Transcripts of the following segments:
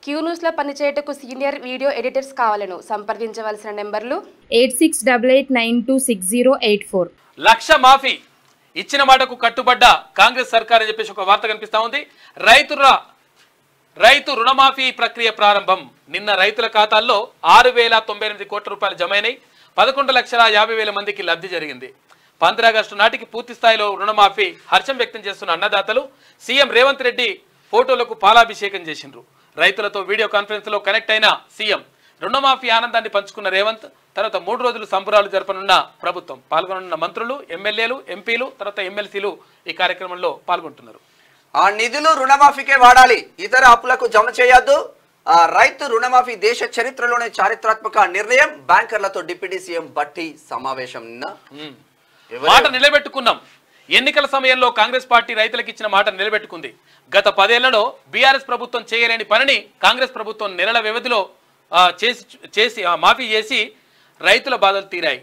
Q news లో పనిచేయటకు senior video editors కావాలను సంప్రదించవలసిన నెంబర్లు 8688926084. లక్ష మాఫీ ఇచ్చిన మాటకు కట్టుబడ్డ కాంగ్రెస్ సర్కార్ అని చెప్పేసి ఒక వార్త కనిపిస్తా ఉంది. రైతు రుణమాఫీ ప్రక్రియ ప్రారంభం. నిన్న రైతుల ఖాతాల్లో 6,098 కోట్ల రూపాయలు జమైనాయి. 11,50,000 మందికి లబ్ధి జరిగింది. 15 ఆగస్టు నాటికి పూర్తి స్థాయిలో రుణమాఫీ. హర్షం వ్యక్తం చేస్తున్న అన్నదాతలు సీఎం రేవంత్ రెడ్డి ఫోటోలకు పాలాభిషేకం చేసిండ్రు. రైతులతో వీడియో కాన్ఫరెన్స్ లో కనెక్ట్ అయిన సీఎం రుణమాఫీ ఆనందాన్ని పంచుకున్న రేవంత్ తర్వాత 3 రోజులు సంబరాలు జరపనున్న ప్రభుత్వం. పాల్గొనున్న మంత్రులు, ఎమ్మెల్యేలు, ఎంపీలు, తర్వాత ఎమ్మెల్సీలు ఈ కార్యక్రమంలో పాల్గొంటున్నారు. ఆ నిధులు రుణమాఫీకే వాడాలి, ఇతర అప్పులకు జమ చేయొద్దు. రైతు రుణమాఫీ దేశ చరిత్రలోనే చారిత్రాత్మక నిర్ణయం. బ్యాంకర్లతో డిప్యూటీ సీఎం భట్టి సమావేశం. మాట నిలబెట్టుకున్నాం. ఎన్నికల సమయంలో కాంగ్రెస్ పార్టీ రైతులకు ఇచ్చిన మాట నిలబెట్టుకుంది. గత 10 ఏళ్లలో బీఆర్ఎస్ ప్రభుత్వం చేయలేని పనిని కాంగ్రెస్ ప్రభుత్వం నెలల వ్యవధిలో చేసి మాఫీ చేసి రైతుల బాధలు తీరాయి.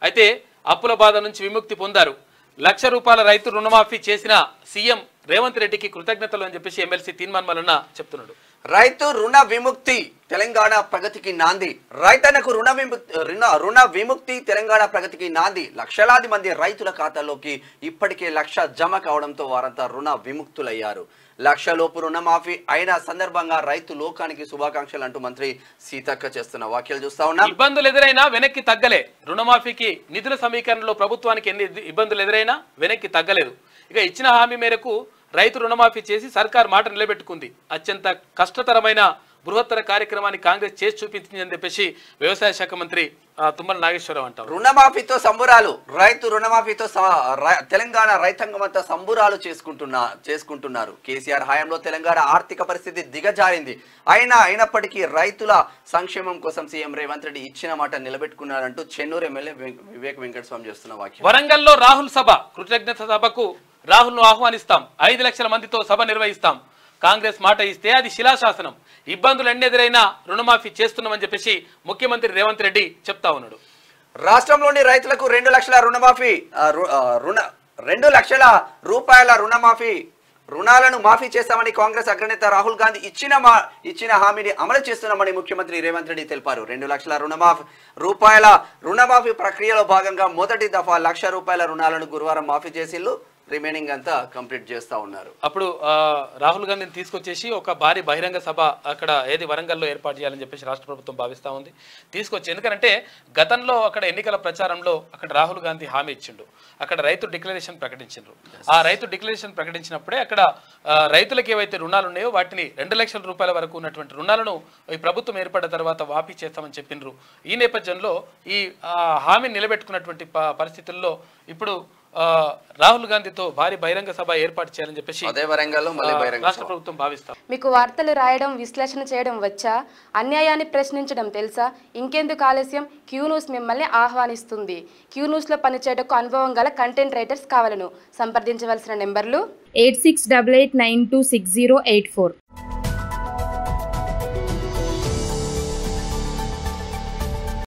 అయితే అప్పుల బాధ నుంచి విముక్తి పొందారు. ₹1,00,000 రైతు రుణమాఫీ చేసిన సీఎం రేవంత్ రెడ్డికి కృతజ్ఞతలు అని చెప్పేసి ఎమ్మెల్సీ తీన్మాన్ మల్లన్న చెప్తున్నాడు. రైతు రుణ విముక్తి తెలంగాణ ప్రగతికి నాంది. రైతన్నకు రుణ విముక్తి తెలంగాణ ప్రగతికి నాంది. లక్షలాది మంది రైతుల ఖాతాల్లోకి ఇప్పటికే 1,00,000 జమ కావడంతో వారంతా రుణ విముక్తులయ్యారు. 1,00,000 లోపు రుణమాఫీ అయిన సందర్భంగా రైతు లోకానికి శుభాకాంక్షలు అంటూ మంత్రి సీతక్క చేస్తున్న వ్యాఖ్యలు చూస్తా ఉన్నాం. ఇబ్బందులు ఎదురైనా వెనక్కి తగ్గలే. రుణమాఫీకి నిధుల సమీకరణలో ప్రభుత్వానికి ఎన్ని ఇబ్బందులు ఎదురైనా వెనక్కి తగ్గలేదు. ఇక ఇచ్చిన హామీ మేరకు రైతు రుణమాఫీ చేసి సర్కార్ మాట నిలబెట్టుకుంది. అత్యంత కష్టతరమైన బృహత్తర కార్యక్రమాన్ని కాంగ్రెస్ చేసి చూపించిందని చెప్పేసి వ్యవసాయ శాఖ మంత్రి తుమ్మల నాగేశ్వరరావు అంటారు. రుణమాఫీతో సంబురాలు. రైతు రుణమాఫీతో తెలంగాణ రైతాంగం అంతా సంబురాలు చేసుకుంటున్నారు. కేసీఆర్ హయాంలో తెలంగాణ ఆర్థిక పరిస్థితి దిగజారింది. అయినప్పటికీ రైతుల సంక్షేమం కోసం సీఎం రేవంత్ రెడ్డి ఇచ్చిన మాట నిలబెట్టుకున్నారంటూ చెన్నూరు ఎమ్మెల్యే వివేక్ వెంకటస్వామి చేస్తున్న వ్యాఖ్య. వరంగల్లో రాహుల్ సభ. కృతజ్ఞత సభకు రాహుల్ ను ఆహ్వానిస్తాం. 5 లక్షల మందితో సభ నిర్వహిస్తాం. కాంగ్రెస్ మాట ఇస్తే అది శిలాశాసనం. ఇబ్బందులు ఎన్ని ఎదురైనా రుణమాఫీ చేస్తున్నామని చెప్పేసి ముఖ్యమంత్రి రేవంత్ రెడ్డి చెప్తా ఉన్నాడు. రాష్ట్రంలోని రైతులకు 2 లక్షల రుణమాఫీ 2 లక్షల రూపాయల రుణాలను మాఫీ చేస్తామని కాంగ్రెస్ అగ్రనేత రాహుల్ గాంధీ ఇచ్చిన హామీని అమలు చేస్తున్నామని ముఖ్యమంత్రి రేవంత్ రెడ్డి తెలిపారు. 2 లక్షల రుణమాఫీ ప్రక్రియలో భాగంగా మొదటి దఫా ₹1,00,000 రుణాలను గురువారం మాఫీ చేసిల్లు. రిమైనింగ్ అంతా కంప్లీట్ చేస్తా ఉన్నారు. అప్పుడు రాహుల్ గాంధీని తీసుకొచ్చేసి ఒక భారీ బహిరంగ సభ అక్కడ వరంగల్లో ఏర్పాటు చేయాలని చెప్పేసి రాష్ట్ర ప్రభుత్వం భావిస్తూ ఉంది. తీసుకొచ్చి ఎందుకంటే గతంలో అక్కడ ఎన్నికల ప్రచారంలో అక్కడ రాహుల్ గాంధీ హామీ ఇచ్చిండు. అక్కడ రైతు డిక్లరేషన్ ప్రకటించిండ్రు. ఆ రైతు డిక్లరేషన్ ప్రకటించినప్పుడే అక్కడ రైతులకు ఏవైతే రుణాలు ఉన్నాయో వాటిని ₹2,00,000 వరకు ఉన్నటువంటి రుణాలను ఈ ప్రభుత్వం ఏర్పడిన తర్వాత వాపీ చేస్తామని చెప్పిండ్రు. ఈ నేపథ్యంలో ఈ హామీని నిలబెట్టుకున్నటువంటి పరిస్థితుల్లో ఇప్పుడు రాహుల్ గాంధీతో భారీ బహిరంగ సభ ఏర్పాటు చేయాలని చెప్పేసి రాష్ట్ర ప్రభుత్వం భావిస్తాం. మీకు వార్తలు రాయడం, విశ్లేషణ చేయడం వచ్చా? అన్యాయాన్ని ప్రశ్నించడం తెలుసా? ఇంకెందుకు ఆలస్యం? క్యూ న్యూస్ మిమ్మల్ని ఆహ్వానిస్తుంది. క్యూ న్యూస్ లో పనిచేయటకు అనుభవం గల కంటెంట్ రైటర్స్ కావాలను సంప్రదించవలసిన నెంబర్లు 8688926084.